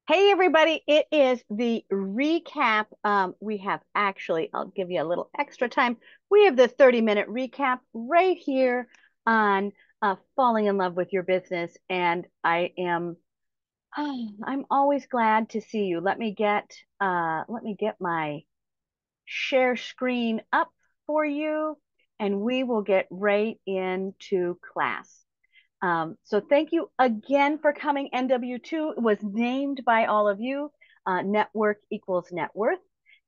Hey everybody, it is the recap. We have actually, I'll give you a little extra time. We have the 30-minute recap right here on falling in love with your business. And I'm always glad to see you. Let me get my share screen up for you, and we will get right into class. So thank you again for coming. NW2 was named by all of you. Network equals net worth.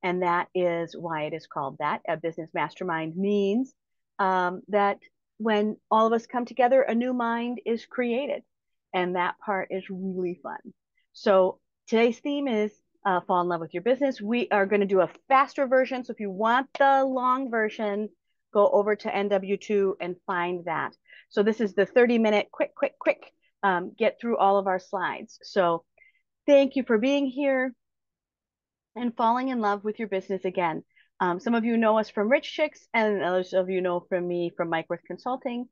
And that is why it is called that. A business mastermind means that when all of us come together, a new mind is created. And that part is really fun. So today's theme is fall in love with your business. We are going to do a faster version. So if you want the long version, go over to NW2 and find that. So this is the 30-minute quick, get through all of our slides. So thank you for being here and falling in love with your business again. Some of you know us from Rich Chicks, and others of you know from me from Mikeworth Consulting.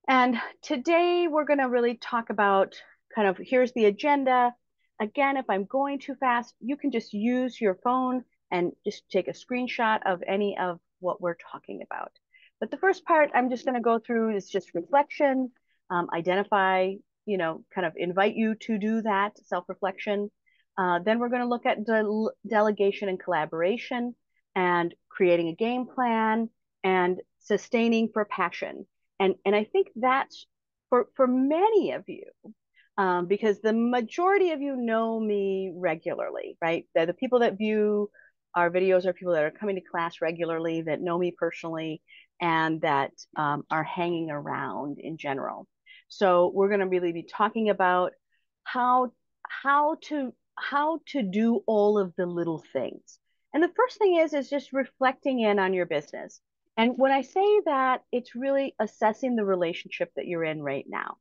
And today we're going to really talk about kind of here's the agenda. Again, if I'm going too fast, you can just use your phone and just take a screenshot of any of what we're talking about. But the first part I'm just going to go through is just reflection, identify, kind of invite you to do that self-reflection. Then we're going to look at delegation and collaboration and creating a game plan and sustaining for passion. And I think that's for many of you, because the majority of you know me regularly, right? The people that view our videos are people that are coming to class regularly, that know me personally, and that are hanging around in general. So we're going to really be talking about how how to do all of the little things. And the first thing is just reflecting in on your business. And when I say that, it's really assessing the relationship that you're in right now.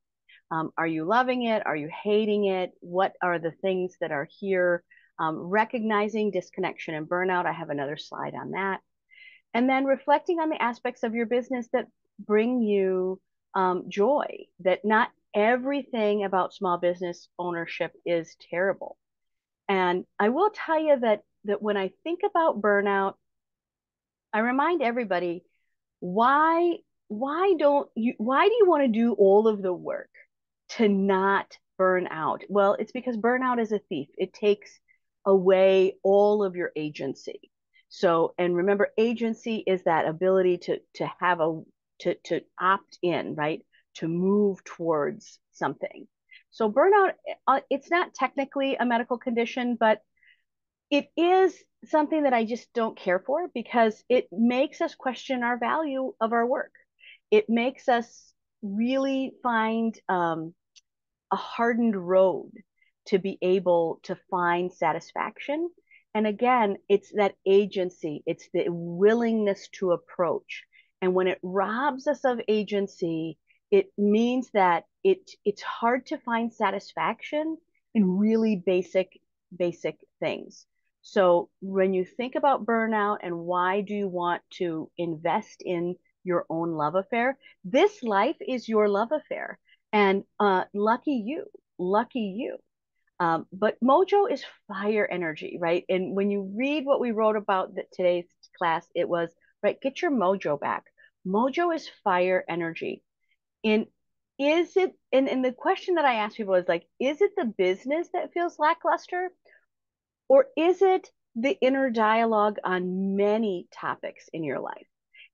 Are you loving it? Are you hating it? What are the things that are here? Recognizing disconnection and burnout. I have another slide on that. And then reflecting on the aspects of your business that bring you joy, that not everything about small business ownership is terrible. And I will tell you that when I think about burnout, I remind everybody, why why do you want to do all of the work to not burn out? Well, it's because burnout is a thief. It takes away all of your agency. So, and remember, agency is that ability to have to opt in, right? To move towards something. So burnout, it's not technically a medical condition, but it is something that I just don't care for because it makes us question our value of our work. It makes us really find a hardened road to be able to find satisfaction. And again, it's that agency, it's the willingness to approach. And when it robs us of agency, it means that it's hard to find satisfaction in really basic things. So when you think about burnout and why do you want to invest in your own love affair, this life is your love affair. And lucky you, lucky you. But mojo is fire energy, right? And when you read what we wrote about today's class, it was, right, get your mojo back. Mojo is fire energy. And and the question that I asked people is like, is it the business that feels lackluster? Or is it the inner dialogue on many topics in your life?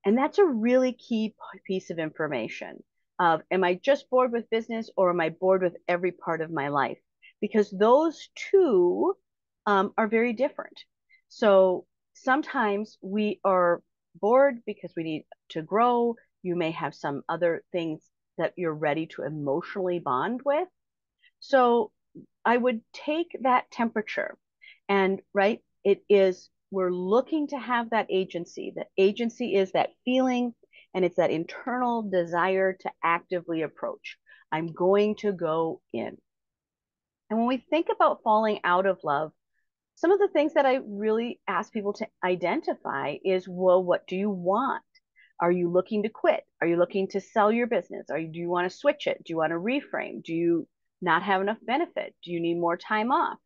And that's a really key piece of information of, am I just bored with business or am I bored with every part of my life? Because those two are very different. So sometimes we are bored because we need to grow. You may have some other things that you're ready to emotionally bond with. So I would take that temperature and, right, it is, we're looking to have that agency. That agency is that feeling and it's that internal desire to actively approach. I'm going to go in. And when we think about falling out of love, some of the things that I really ask people to identify is, well, what do you want? Are you looking to quit? Are you looking to sell your business? Do you want to switch it? Do you want to reframe? Do you not have enough benefit? Do you need more time off?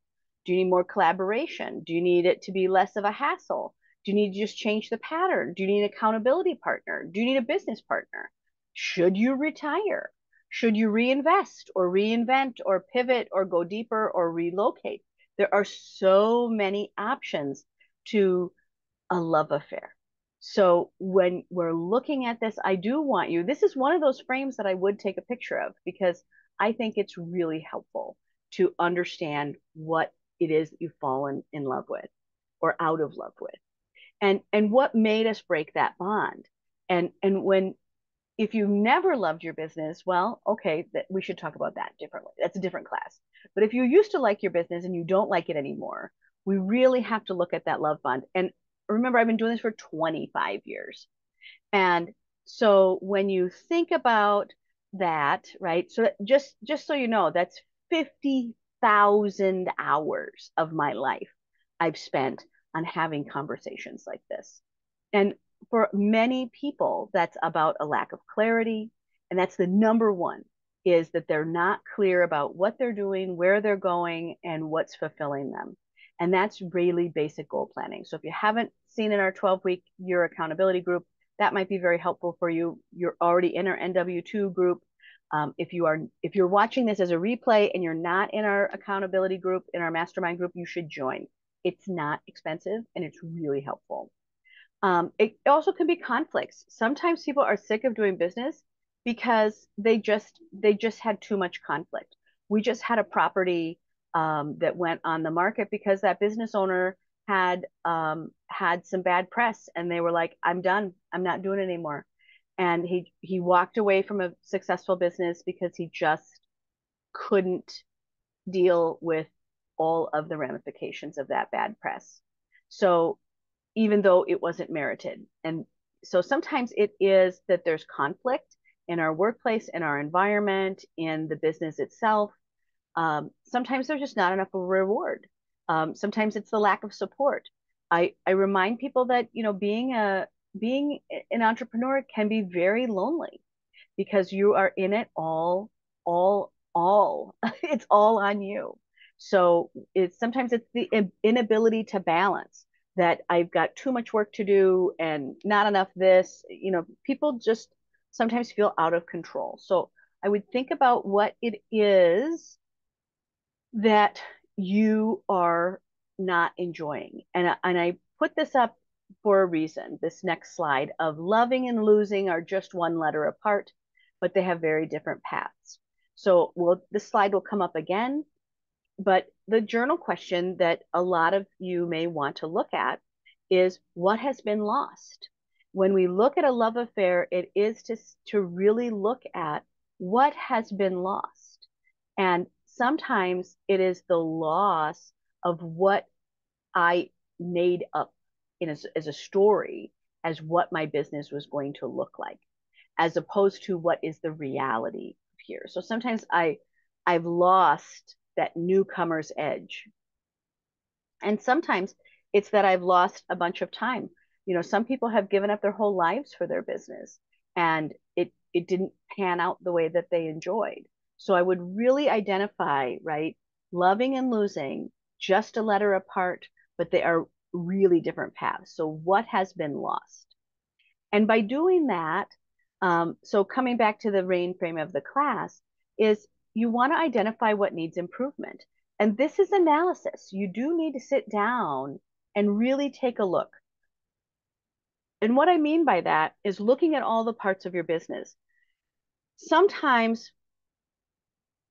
Do you need more collaboration? Do you need it to be less of a hassle? Do you need to just change the pattern? Do you need an accountability partner? Do you need a business partner? Should you retire? Should you reinvest or reinvent or pivot or go deeper or relocate? There are so many options to a love affair. So when we're looking at this, I do want you, this is one of those frames that I would take a picture of because I think it's really helpful to understand what it is that you've fallen in love with or out of love with. And what made us break that bond. And when if you never loved your business, well, okay, that we should talk about that differently. That's a different class. But if you used to like your business and you don't like it anymore, we really have to look at that love bond. And remember, I've been doing this for 25 years. And so when you think about that, right? So that just so you know, that's 50,000 hours of my life I've spent on having conversations like this. And for many people, that's about a lack of clarity. And that's the number one is that they're not clear about what they're doing, where they're going, and what's fulfilling them. And that's really basic goal planning. So if you haven't seen in our 12-week year accountability group, that might be very helpful for you. You're already in our NW2 group. If you're watching this as a replay and you're not in our accountability group, in our mastermind group, you should join. It's not expensive and it's really helpful. It also can be conflicts. Sometimes people are sick of doing business because they just had too much conflict. We just had a property that went on the market because that business owner had some bad press, and they were like, "I'm done. I'm not doing it anymore." And he walked away from a successful business because he just couldn't deal with all of the ramifications of that bad press. So even though it wasn't merited. And so sometimes it is that there's conflict in our workplace, in our environment, in the business itself. Sometimes there's just not enough of a reward. Sometimes it's the lack of support. I remind people that being an entrepreneur can be very lonely because you are in it all. It's all on you. So sometimes it's the inability to balance that I've got too much work to do and not enough this. People just sometimes feel out of control. So I would think about what it is that you are not enjoying. And I put this up for a reason, this next slide of loving and losing are just one letter apart, but they have very different paths. So this slide will come up again, but the journal question that a lot of you may want to look at is what has been lost? When we look at a love affair, it is to really look at what has been lost. And sometimes it is the loss of what I made up as a story as what my business was going to look like, as opposed to what is the reality here. So sometimes I've lost that newcomer's edge. And sometimes it's that I've lost a bunch of time. Some people have given up their whole lives for their business and it didn't pan out the way that they enjoyed. So I would really identify, right, loving and losing, just a letter apart, but they are really different paths. So what has been lost? And by doing that, so coming back to the rain frame of the class, is you want to identify what needs improvement. And this is analysis. You do need to sit down and really take a look. And what I mean by that is looking at all the parts of your business. Sometimes,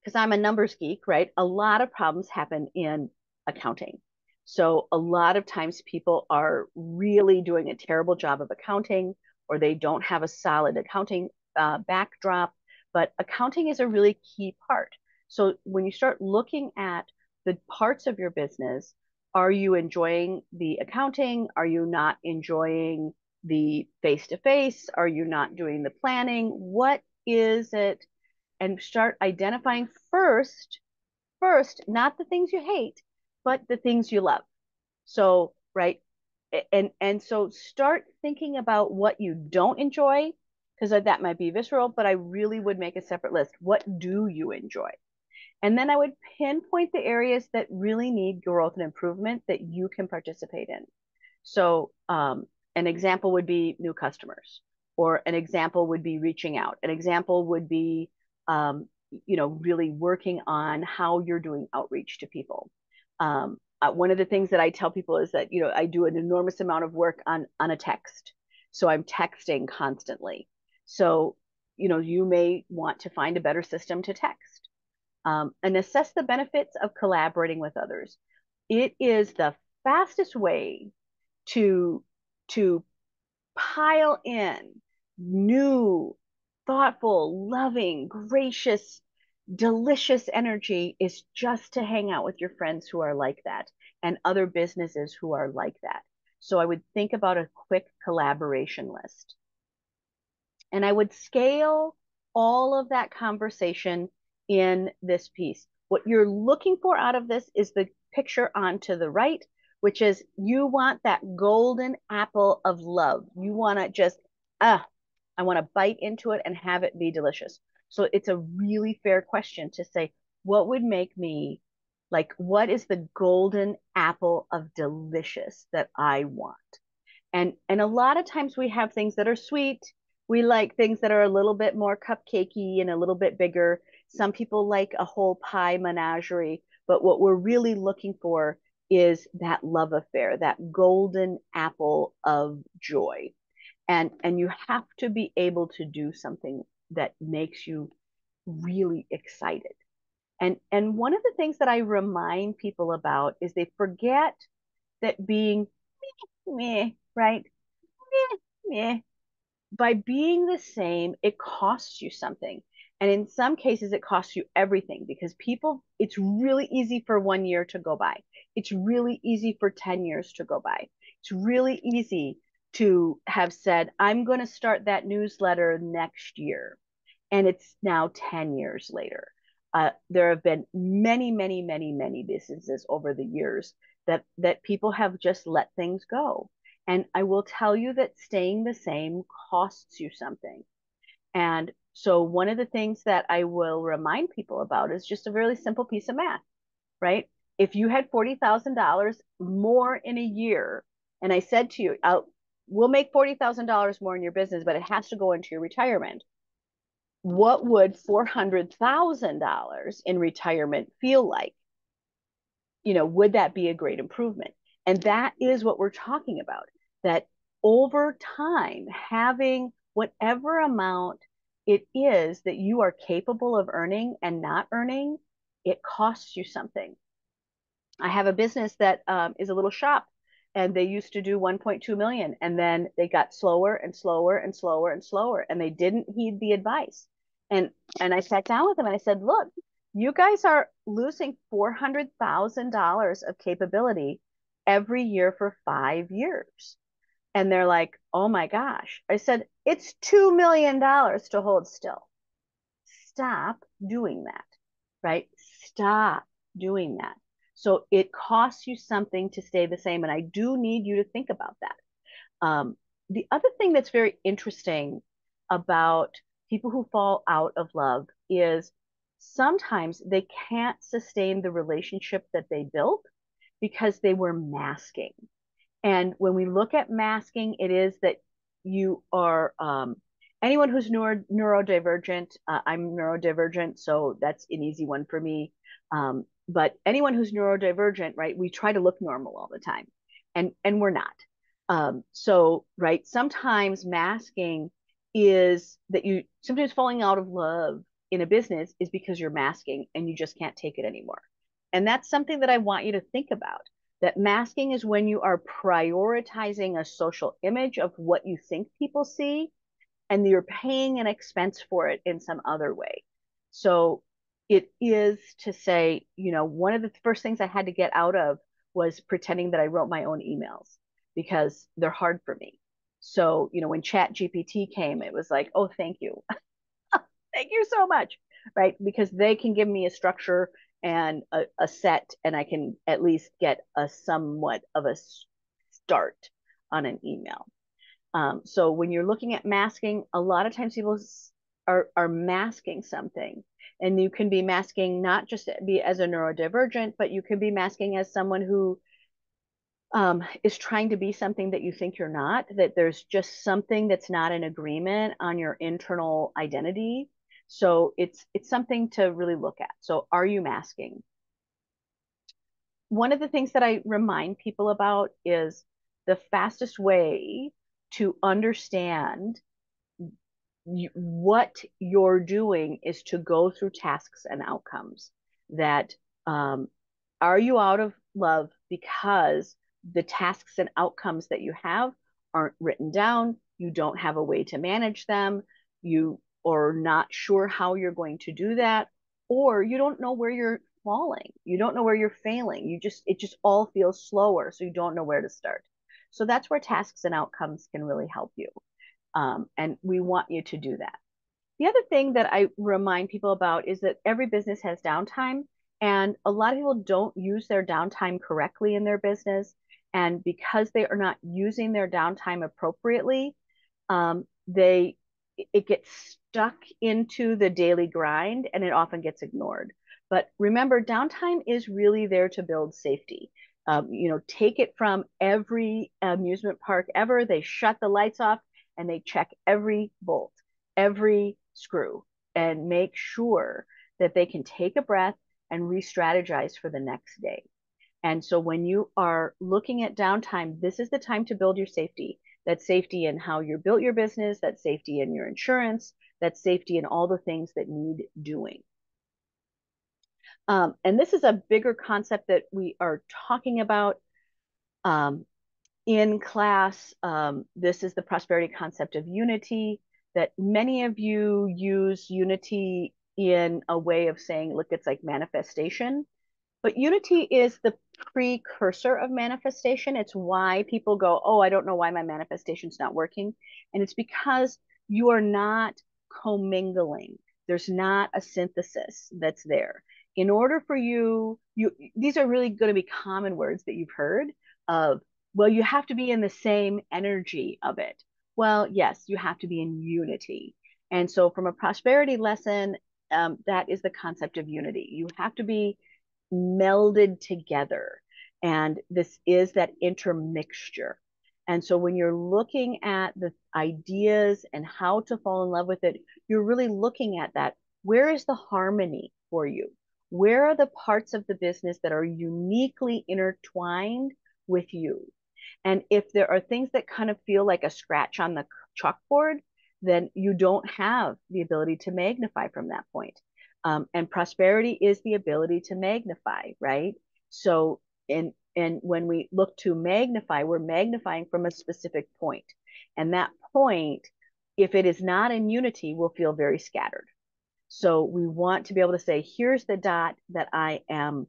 because I'm a numbers geek, right, a lot of problems happen in accounting. So a lot of times people are really doing a terrible job of accounting, or they don't have a solid accounting backdrop. But accounting is a really key part. So when you start looking at the parts of your business, are you enjoying the accounting? Are you not enjoying the face-to-face? Are you not doing the planning? What is it? And start identifying first, not the things you hate, but the things you love. So, right. And so start thinking about what you don't enjoy, because that might be visceral, but I really would make a separate list. What do you enjoy? And then I would pinpoint the areas that really need growth and improvement that you can participate in. So, an example would be new customers, or an example would be reaching out. An example would be, really working on how you're doing outreach to people. One of the things that I tell people is that, I do an enormous amount of work on a text. So I'm texting constantly. So, you may want to find a better system to text, and assess the benefits of collaborating with others. It is the fastest way to to pile in new, thoughtful, loving, gracious, delicious energy is just to hang out with your friends who are like that and other businesses who are like that. So I would think about a quick collaboration list. And I would scale all of that conversation in this piece. What you're looking for out of this is the picture on to the right, which is you want that golden apple of love. You want to just, I want to bite into it and have it be delicious. So it's a really fair question to say, what would make me like, what is the golden apple of delicious that I want? And a lot of times we have things that are sweet. We like things that are a little bit more cupcakey and a little bit bigger. Some people like a whole pie menagerie, but what we're really looking for is that love affair, that golden apple of joy. And you have to be able to do something that makes you really excited. And one of the things that I remind people about is they forget that being meh, right? Meh, meh. By being the same, it costs you something. And in some cases, it costs you everything because people, it's really easy for 1 year to go by. It's really easy for 10 years to go by. It's really easy to have said, I'm going to start that newsletter next year. And it's now 10 years later. There have been many, many, many, many businesses over the years that people have just let things go. And I will tell you that staying the same costs you something. And so one of the things that I will remind people about is just a really simple piece of math, right? If you had $40,000 more in a year, and I said to you, we'll make $40,000 more in your business, but it has to go into your retirement. What would $400,000 in retirement feel like? Would that be a great improvement? And that is what we're talking about, that over time, having whatever amount it is that you are capable of earning and not earning, it costs you something. I have a business that is a little shop, and they used to do 1.2 million, and then they got slower and slower and slower and slower, and they didn't heed the advice. And I sat down with them and I said, look, you guys are losing $400,000 of capability every year for 5 years. And they're like, oh my gosh. I said, it's $2 million to hold still. Stop doing that, right? Stop doing that. So it costs you something to stay the same. And I do need you to think about that. The other thing that's very interesting about people who fall out of love is sometimes they can't sustain the relationship that they built because they were masking. And when we look at masking, it is that you are anyone who's neurodivergent. I'm neurodivergent, so that's an easy one for me. But anyone who's neurodivergent, right? We try to look normal all the time, and we're not. So, right, sometimes masking is that you sometimes falling out of love in a business is because you're masking and you just can't take it anymore. And that's something that I want you to think about. That masking is when you are prioritizing a social image of what you think people see, and you're paying an expense for it in some other way. So it is to say, one of the first things I had to get out of was pretending that I wrote my own emails because they're hard for me. So, when Chat GPT came, it was like, oh, thank you. Thank you so much. Right. Because they can give me a structure and a set, and I can at least get a somewhat of a start on an email. So when you're looking at masking, a lot of times people are masking something. And you can be masking not just be as a neurodivergent, but you can be masking as someone who is trying to be something that you think you're not, that there's just something that's not in agreement on your internal identity. So it's something to really look at. So are you masking? One of the things that I remind people about is the fastest way to understand what you're doing is to go through tasks and outcomes. That um, are you out of love because the tasks and outcomes that you have aren't written down, you don't have a way to manage them, you are not sure how you're going to do that, or you don't know where you're falling, you don't know where you're failing, it just all feels slower, so you don't know where to start. So that's where tasks and outcomes can really help you. And we want you to do that. The other thing that I remind people about is that every business has downtime, and a lot of people don't use their downtime correctly in their business. And because they are not using their downtime appropriately, they it gets stuck into the daily grind and it often gets ignored. But remember, downtime is really there to build safety. Take it from every amusement park ever. They shut the lights off and they check every bolt, every screw, and make sure that they can take a breath and re-strategize for the next day. And so when you are looking at downtime, this is the time to build your safety. That's safety in how you built your business, that's safety in your insurance, that's safety in all the things that need doing. And this is a bigger concept that we are talking about in class. This is the prosperity concept of unity, that many of you use unity in a way of saying, look, it's like manifestation. But unity is the precursor of manifestation. It's why people go, oh, I don't know why my manifestation's not working. And it's because you are not commingling. There's not a synthesis that's there. In order for these are really going to be common words that you've heard of, well, you have to be in the same energy of it. Well, yes, you have to be in unity. And so from a prosperity lesson, that is the concept of unity. You have to be melded together. And this is that intermixture. And so when you're looking at the ideas and how to fall in love with it, you're really looking at that. Where is the harmony for you? Where are the parts of the business that are uniquely intertwined with you? And if there are things that kind of feel like a scratch on the chalkboard, then you don't have the ability to magnify from that point. And prosperity is the ability to magnify, right? So, and when we look to magnify, we're magnifying from a specific point. And that point, if it is not in unity, will feel very scattered. So we want to be able to say, here's the dot that I am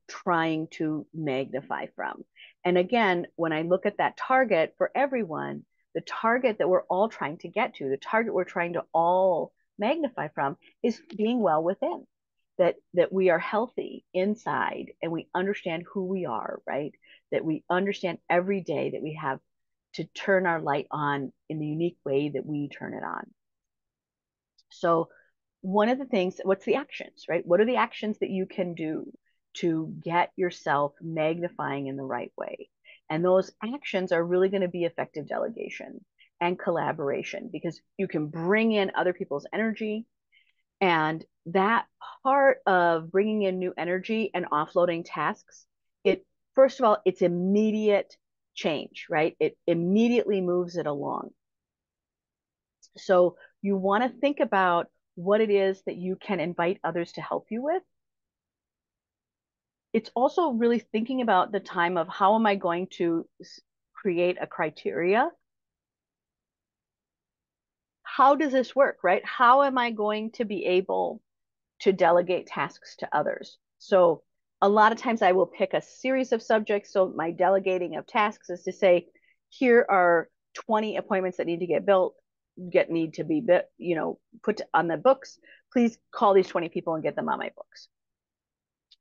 trying to magnify from. And again, when I look at that target for everyone, the target that we're all trying to get to, the target we're trying to all magnify from is being well within. That we are healthy inside and we understand who we are, right? That we understand every day that we have to turn our light on in the unique way that we turn it on. So one of the things, what's the actions, right? What are the actions that you can do to get yourself magnifying in the right way? And those actions are really going to be effective delegation and collaboration, because you can bring in other people's energy. And that part of bringing in new energy and offloading tasks, first of all, it's immediate change, right? It immediately moves it along. So you want to think about what it is that you can invite others to help you with. It's also really thinking about the time of, how am I going to create a criteria? How does this work, right? How am I going to be able to delegate tasks to others? So a lot of times I will pick a series of subjects. So my delegating of tasks is to say, here are 20 appointments that need to get built, need to be, put on the books. Please call these 20 people and get them on my books.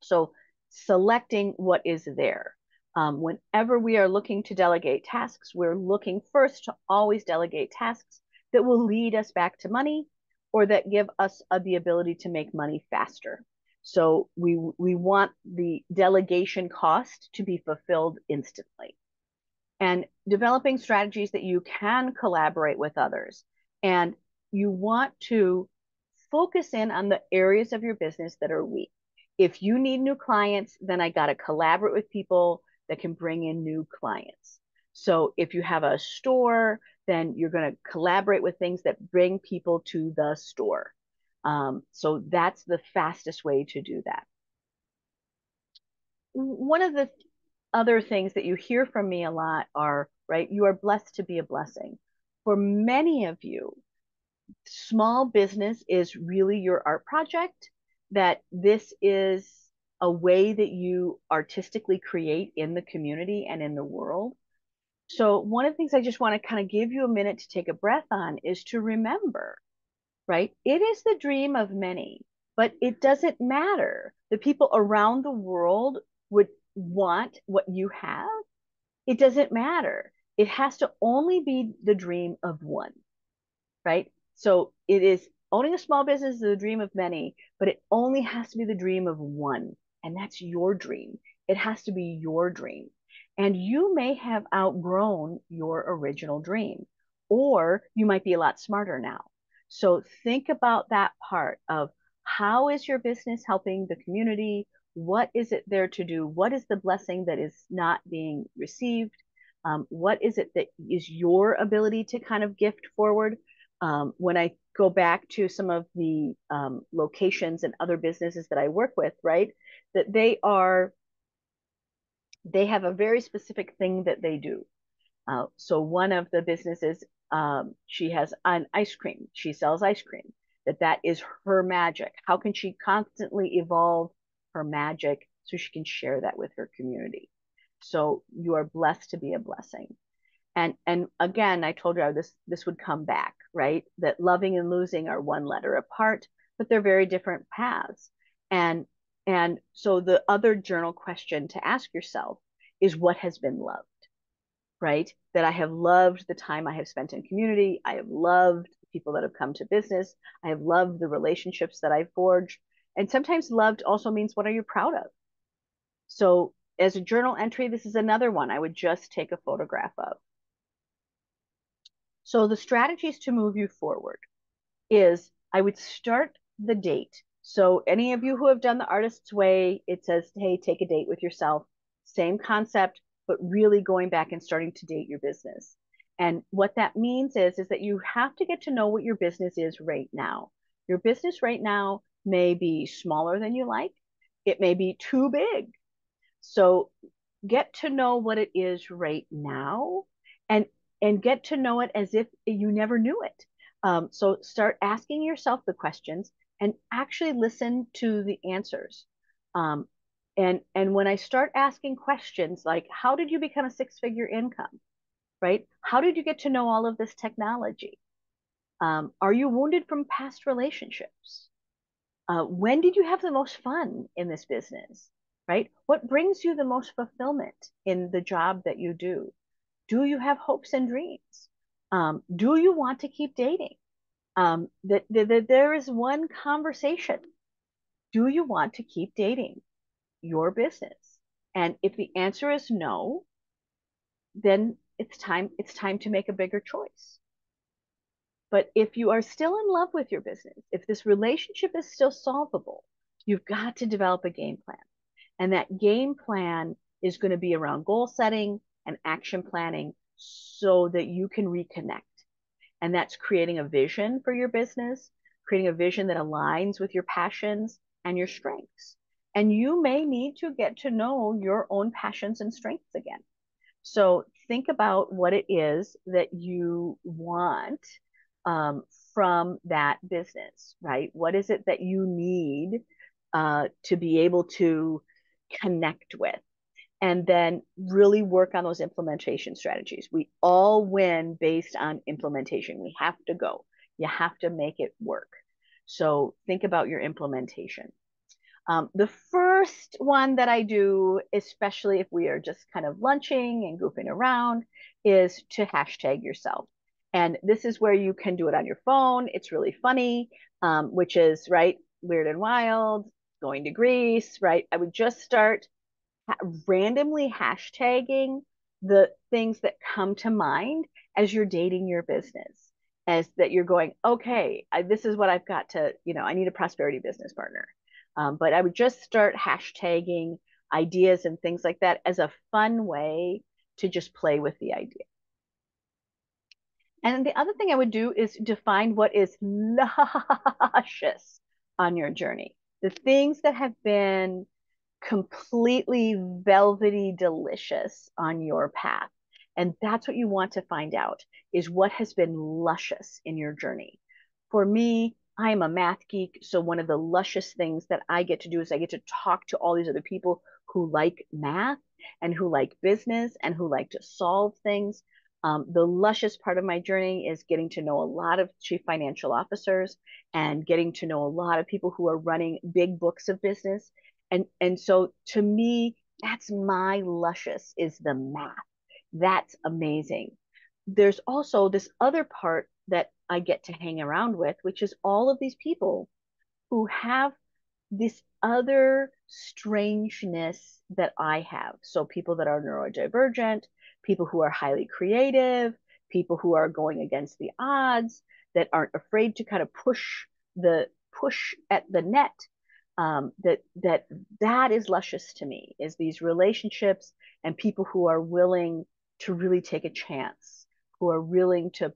So selecting what is there. Whenever we are looking to delegate tasks, we're looking first to always delegate tasks that will lead us back to money or that give us the ability to make money faster. So we want the delegation cost to be fulfilled instantly. And developing strategies that you can collaborate with others. And you want to focus in on the areas of your business that are weak. If you need new clients, then I got to collaborate with people that can bring in new clients. So if you have a store, then you're going to collaborate with things that bring people to the store. So that's the fastest way to do that. One of the other things that you hear from me a lot are, right, you are blessed to be a blessing. For many of you, small business is really your art project, that this is a way that you artistically create in the community and in the world. So, one of the things I just want to kind of give you a minute to take a breath on is to remember, right? It is the dream of many, but it doesn't matter. The people around the world would want what you have. It doesn't matter. It has to only be the dream of one, right? So it is owning a small business is the dream of many, but it only has to be the dream of one. And that's your dream. It has to be your dream. And you may have outgrown your original dream, or you might be a lot smarter now. So think about that part of how is your business helping the community? What is it there to do? What is the blessing that is not being received? What is it that is your ability to kind of gift forward? When I go back to some of the locations and other businesses that I work with, right, that they have a very specific thing that they do. So one of the businesses, she has an ice cream. She sells ice cream. That is her magic. How can she constantly evolve her magic so she can share that with her community? So you are blessed to be a blessing. And again, I told you this would come back, right? That loving and losing are one letter apart, but they're very different paths. And and so the other journal question to ask yourself is what has been loved, right? That I have loved the time I have spent in community. I have loved the people that have come to business. I have loved the relationships that I forged. And sometimes loved also means what are you proud of? So as a journal entry, this is another one I would just take a photograph of. So the strategies to move you forward is I would start the date. So any of you who have done the artist's way, it says, hey, take a date with yourself. Same concept, but really going back and starting to date your business. And what that means is that you have to get to know what your business is right now. Your business right now may be smaller than you like. It may be too big. So get to know what it is right now and get to know it as if you never knew it. So start asking yourself the questions and actually listen to the answers. Um, and when I start asking questions like, how did you become a six-figure income? Right? How did you get to know all of this technology? Are you wounded from past relationships? When did you have the most fun in this business? Right? What brings you the most fulfillment in the job that you do? Do you have hopes and dreams? Do you want to keep dating? That there is one conversation. Do you want to keep dating your business? And if the answer is no, then it's time to make a bigger choice. But if you are still in love with your business, if this relationship is still solvable, you've got to develop a game plan. And that game plan is going to be around goal setting and action planning so that you can reconnect. And that's creating a vision for your business, creating a vision that aligns with your passions and your strengths. And you may need to get to know your own passions and strengths again. So think about what it is that you want um, from that business, right? What is it that you need to be able to connect with? And then really work on those implementation strategies. We all win based on implementation. We have to go. You have to make it work. So think about your implementation. The first one that I do, especially if we are just kind of lunching and goofing around, is to hashtag yourself. And this is where you can do it on your phone. It's really funny, which is right, Weird and Wild, going to Greece, right? I would just start randomly hashtagging the things that come to mind as you're dating your business, as that you're going, okay, this is what I've got to, I need a prosperity business partner. But I would just start hashtagging ideas and things like that as a fun way to just play with the idea. And the other thing I would do is define what is luscious on your journey. The things that have been completely velvety delicious on your path. And that's what you want to find out is what has been luscious in your journey. For me, I am a math geek. So one of the luscious things that I get to do is I get to talk to all these other people who like math and who like business and who like to solve things. The luscious part of my journey is getting to know a lot of chief financial officers and getting to know a lot of people who are running big books of business. And so to me, that's my luscious is the math. That's amazing. There's also this other part that I get to hang around with, which is all of these people who have this other strangeness that I have. So people that are neurodivergent, people who are highly creative, people who are going against the odds, that aren't afraid to kind of push at the net. That is luscious to me, is these relationships and people who are willing to really take a chance, who are willing to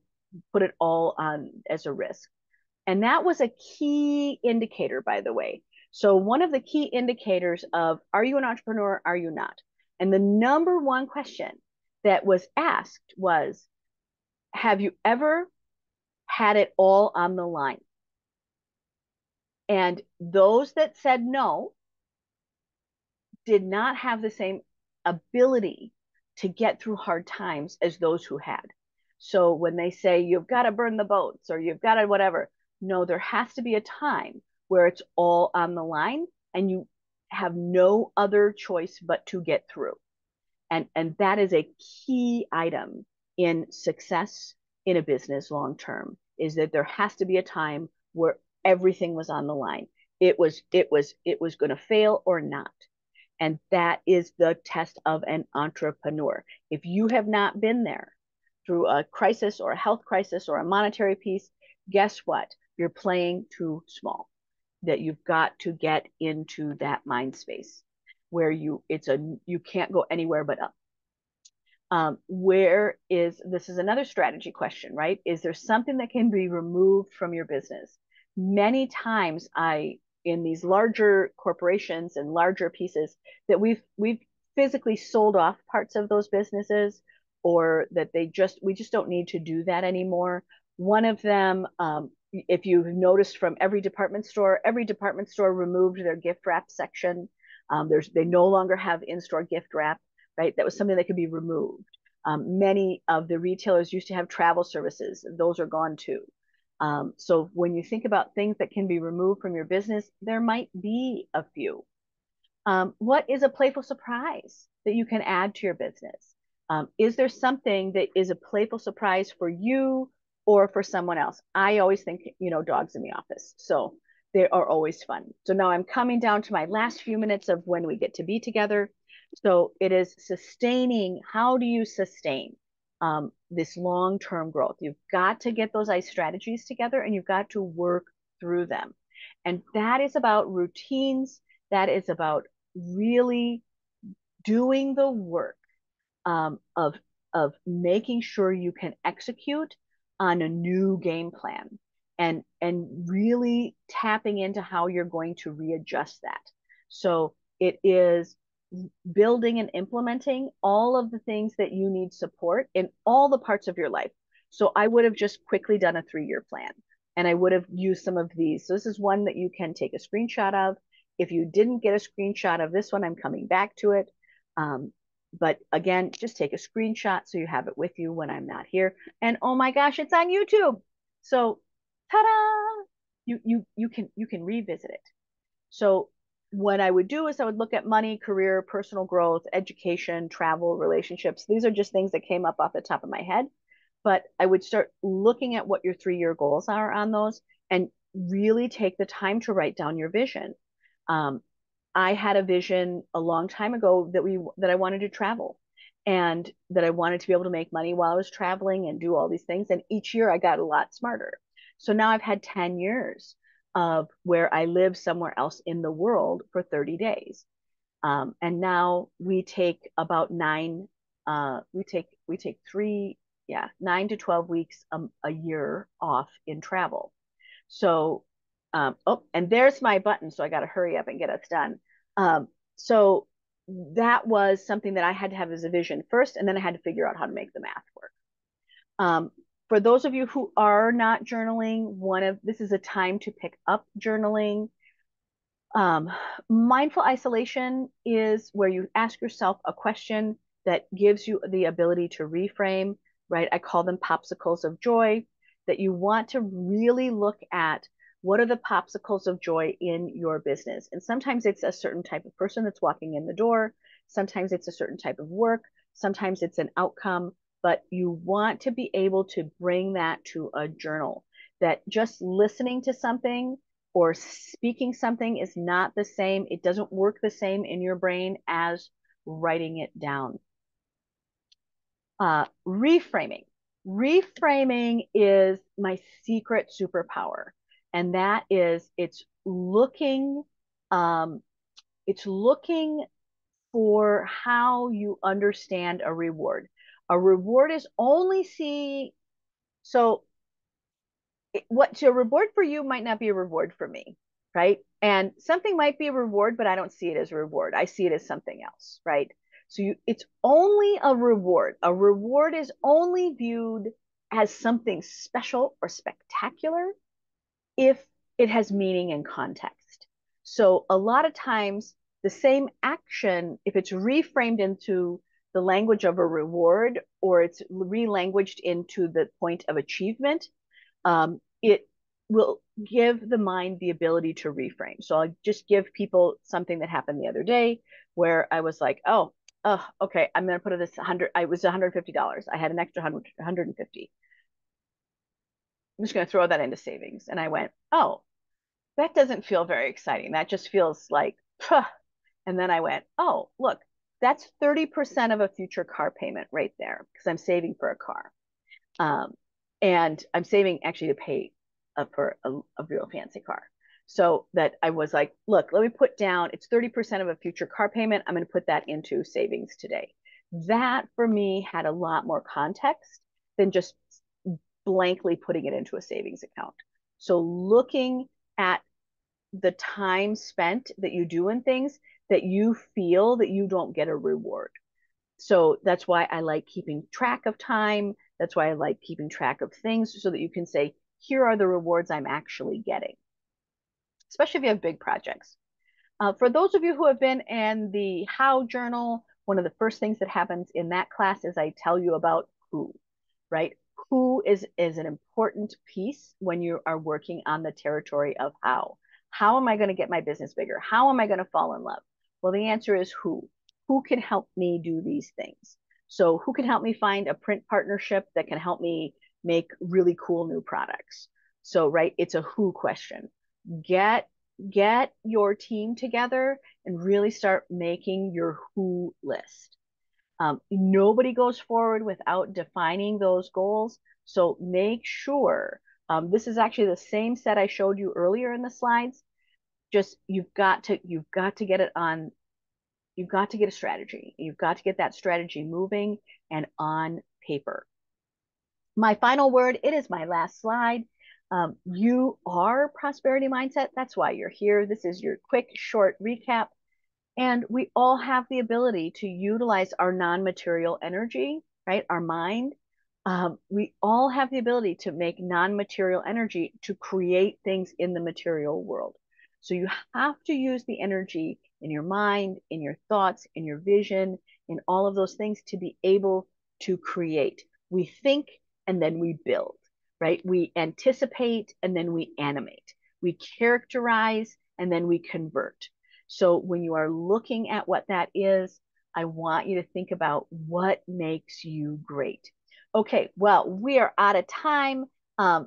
put it all on as a risk. And that was a key indicator, by the way. So one of the key indicators of, are you an entrepreneur? Are you not? And the number one question that was asked was, have you ever had it all on the line? And those that said no did not have the same ability to get through hard times as those who had. So when they say you've got to burn the boats or you've got to whatever, no, there has to be a time where it's all on the line and you have no other choice but to get through. And that is a key item in success in a business long term, is that there has to be a time where everything was on the line. It was going to fail or not. And that is the test of an entrepreneur. If you have not been there through a crisis or a health crisis or a monetary piece, guess what? You're playing too small. That you've got to get into that mind space where you can't go anywhere but up. This is another strategy question, right? Is there something that can be removed from your business? Many times in these larger corporations and larger pieces that we've physically sold off parts of those businesses, or that we just don't need to do that anymore. One of them, if you've noticed from every department store removed their gift wrap section. They no longer have in-store gift wrap, right? That was something that could be removed. Many of the retailers used to have travel services. Those are gone too. So when you think about things that can be removed from your business, there might be a few. What is a playful surprise that you can add to your business? Is there something that is a playful surprise for you or for someone else? I always think, dogs in the office. So they are always fun. So now I'm coming down to my last few minutes of when we get to be together. So it is sustaining. How do you sustain this long-term growth? You've got to get those ICE strategies together and you've got to work through them. And that is about routines. That is about really doing the work of making sure you can execute on a new game plan and really tapping into how you're going to readjust that. So it is building and implementing all of the things that you need support in all the parts of your life. So I would have just quickly done a 3-year plan and I would have used some of these. So this is one that you can take a screenshot of. If you didn't get a screenshot of this one, I'm coming back to it. But again, just take a screenshot so you have it with you when I'm not here. And oh my gosh, it's on YouTube. So ta-da! You can revisit it. So what I would do is I would look at money, career, personal growth, education, travel, relationships. These are just things that came up off the top of my head. but I would start looking at what your 3 year goals are on those and really take the time to write down your vision. Um, I had a vision a long time ago that I wanted to travel and that I wanted to be able to make money while I was traveling and do all these things. And each year I got a lot smarter. So now I've had 10 years of where I live somewhere else in the world for 30 days. And now we take about we take three, yeah, 9 to 12 weeks a year off in travel. So, oh, and there's my button. So I got to hurry up and get us done. So that was something that I had to have as a vision first, and then I had to figure out how to make the math work. Um, for those of you who are not journaling, this is a time to pick up journaling. Um, Mindful isolation is where you ask yourself a question that gives you the ability to reframe, right? I call them popsicles of joy, that you want to really look at what are the popsicles of joy in your business. And sometimes it's a certain type of person that's walking in the door. Sometimes it's a certain type of work. Sometimes it's an outcome, but you want to be able to bring that to a journal, that just listening to something or speaking something is not the same. It doesn't work the same in your brain as writing it down. Reframing. Reframing is my secret superpower. And that is um, it's looking for how you understand a reward. A reward is only so what's a reward for you might not be a reward for me, right? And something might be a reward, but I don't see it as a reward. I see it as something else, right? It's only a reward. A reward is only viewed as something special or spectacular if it has meaning and context. So a lot of times the same action, if it's reframed into the language of a reward or it's relanguaged into the point of achievement, it will give the mind the ability to reframe. So I'll just give people something that happened the other day where I was like, oh, okay, I'm going to put this 100, I was $150. I had an extra 150. I'm just going to throw that into savings. And I went, oh, that doesn't feel very exciting. That just feels like, Puh. And then I went, oh, look, that's 30% of a future car payment right there because I'm saving for a car. Um, and I'm saving actually to pay for a real fancy car. So that I was like, look, let me put down, it's 30% of a future car payment. I'm going to put that into savings today. That for me had a lot more context than just blankly putting it into a savings account. So looking at the time spent that you do in things that you feel that you don't get a reward. So that's why I like keeping track of time. That's why I like keeping track of things so that you can say, here are the rewards I'm actually getting, especially if you have big projects. For those of you who have been in the How Journal, one of the first things that happens in that class is I tell you about who, right? Who is an important piece when you are working on the territory of how. How am I going to get my business bigger? How am I going to fall in love? Well, the answer is who. Who can help me do these things? So who can help me find a print partnership that can help me make really cool new products? So, right, it's a who question. Get get your team together and really start making your who list. Nobody goes forward without defining those goals. So make sure, this is actually the same set I showed you earlier in the slides. Just you've got to get it on, you've got to get a strategy. You've got to get that strategy moving and on paper. My final word, it is my last slide. You are prosperity mindset. That's why you're here. This is your quick, short recap. And we all have the ability to utilize our non-material energy, right? Our mind. We all have the ability to make non-material energy to create things in the material world. So you have to use the energy in your mind, in your thoughts, in your vision, in all of those things to be able to create. We think and then we build, right? We anticipate and then we animate. We characterize and then we convert. So when you are looking at what that is, I want you to think about what makes you great. Okay, well, we are out of time.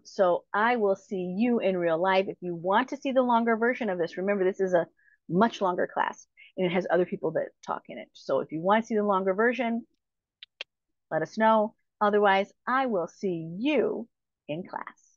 So I will see you in real life. If you want to see the longer version of this, remember this is a much longer class and it has other people that talk in it. So if you want to see the longer version, let us know. Otherwise, I will see you in class.